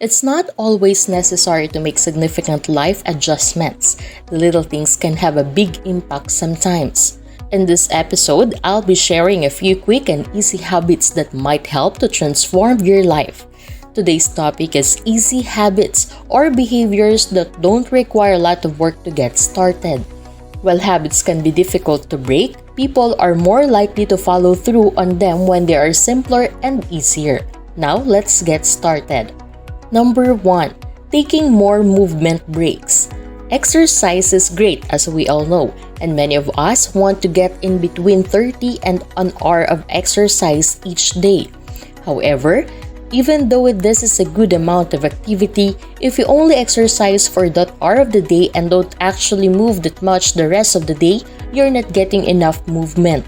It's not always necessary to make significant life adjustments. The little things can have a big impact sometimes. In this episode, I'll be sharing a few quick and easy habits that might help to transform your life. Today's topic is easy habits or behaviors that don't require a lot of work to get started. While habits can be difficult to break, people are more likely to follow through on them when they are simpler and easier. Now, let's get started. Number 1. Taking more movement breaks. Exercise is great, as we all know, and many of us want to get in between 30 and an hour of exercise each day. However, even though this is a good amount of activity, if you only exercise for that hour of the day and don't actually move that much the rest of the day, you're not getting enough movement.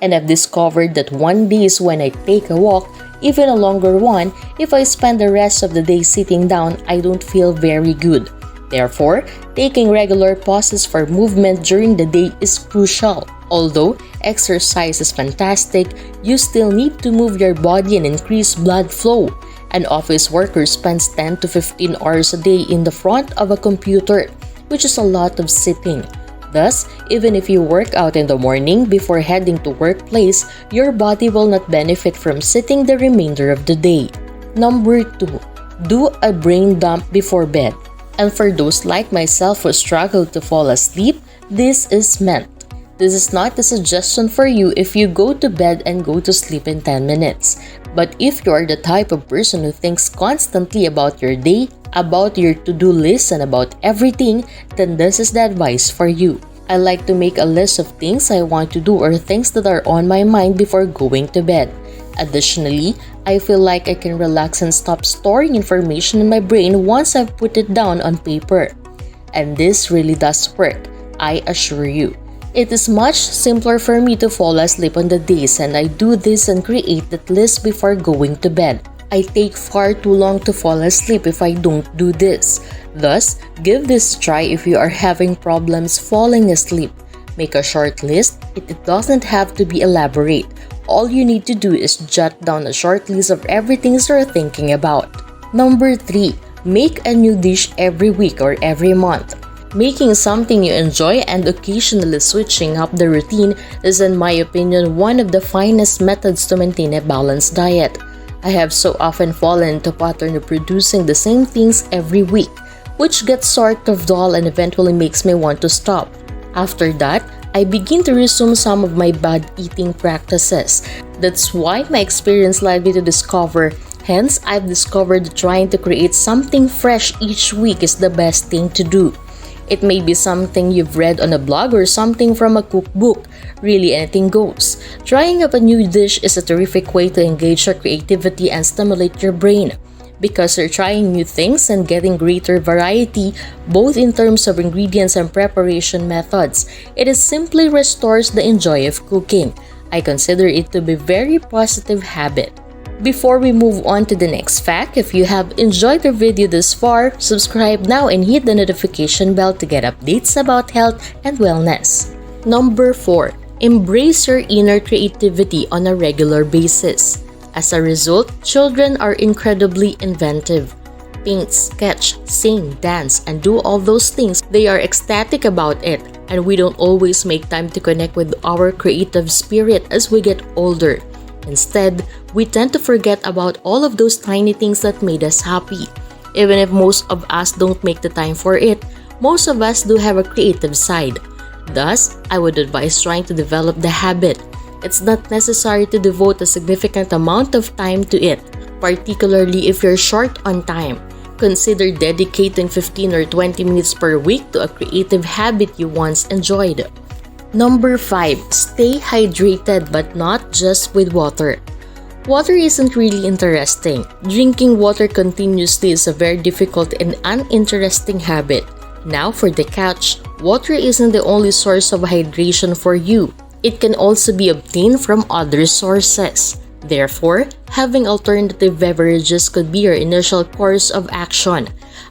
And I've discovered that one day is when I take a walk, even a longer one. If I spend the rest of the day sitting down, I don't feel very good. Therefore, taking regular pauses for movement during the day is crucial. Although exercise is fantastic, you still need to move your body and increase blood flow. An office worker spends 10 to 15 hours a day in the front of a computer, which is a lot of sitting. Thus, even if you work out in the morning before heading to workplace, your body will not benefit from sitting the remainder of the day. Number 2. Do a brain dump before bed. And for those like myself who struggle to fall asleep, this is meant. This is not a suggestion for you if you go to bed and go to sleep in 10 minutes. But if you are the type of person who thinks constantly about your day, about your to-do list, and about everything, then this is the advice for you. I like to make a list of things I want to do or things that are on my mind before going to bed. Additionally, I feel like I can relax and stop storing information in my brain once I've put it down on paper. And this really does work, I assure you. It is much simpler for me to fall asleep on the days, and I do this and create that list before going to bed. I take far too long to fall asleep if I don't do this. Thus, give this a try if you are having problems falling asleep. Make a short list. It doesn't have to be elaborate. All you need to do is jot down a short list of everything you're thinking about. Number 3. Make a new dish every week or every month. Making something you enjoy and occasionally switching up the routine is, in my opinion, one of the finest methods to maintain a balanced diet. I have so often fallen into a pattern of producing the same things every week, which gets sort of dull and eventually makes me want to stop. After that, I begin to resume some of my bad eating practices. That's why my experience led me to discover. Hence, I've discovered that trying to create something fresh each week is the best thing to do. It may be something you've read on a blog or something from a cookbook. Really, anything goes. Trying up a new dish is a terrific way to engage your creativity and stimulate your brain. Because you're trying new things and getting greater variety, both in terms of ingredients and preparation methods, it simply restores the joy of cooking. I consider it to be a very positive habit. Before we move on to the next fact, if you have enjoyed the video this far, subscribe now and hit the notification bell to get updates about health and wellness. Number 4. Embrace your inner creativity on a regular basis. As a result, children are incredibly inventive. Paint, sketch, sing, dance, and do all those things. They are ecstatic about it, and we don't always make time to connect with our creative spirit as we get older. Instead, we tend to forget about all of those tiny things that made us happy. Even if most of us don't make the time for it, most of us do have a creative side. Thus, I would advise trying to develop the habit. It's not necessary to devote a significant amount of time to it, particularly if you're short on time. Consider dedicating 15 or 20 minutes per week to a creative habit you once enjoyed. Number 5. Stay hydrated, but not just with water. Water isn't really interesting. Drinking water continuously is a very difficult and uninteresting habit. Now for the catch, water isn't the only source of hydration for you. It can also be obtained from other sources. Therefore, having alternative beverages could be your initial course of action.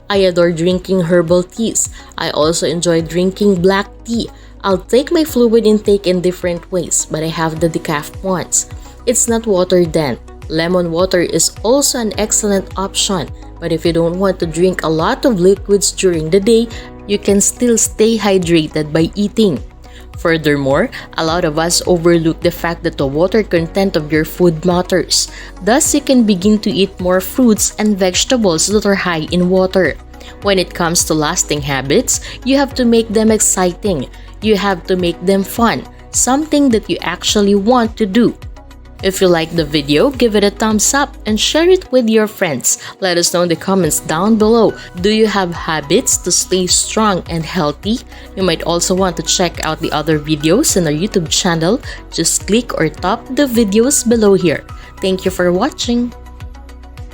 I adore drinking herbal teas. I also enjoy drinking black tea. I'll take my fluid intake in different ways, but I have the decaf ones. It's not water then. Lemon water is also an excellent option. But if you don't want to drink a lot of liquids during the day, you can still stay hydrated by eating. Furthermore, a lot of us overlook the fact that the water content of your food matters. Thus, you can begin to eat more fruits and vegetables that are high in water. When it comes to lasting habits, you have to make them exciting. You have to make them fun, something that you actually want to do. If you like the video, give it a thumbs up and share it with your friends. Let us know in the comments down below. Do you have habits to stay strong and healthy? You might also want to check out the other videos in our YouTube channel. Just click or tap the videos below here. Thank you for watching.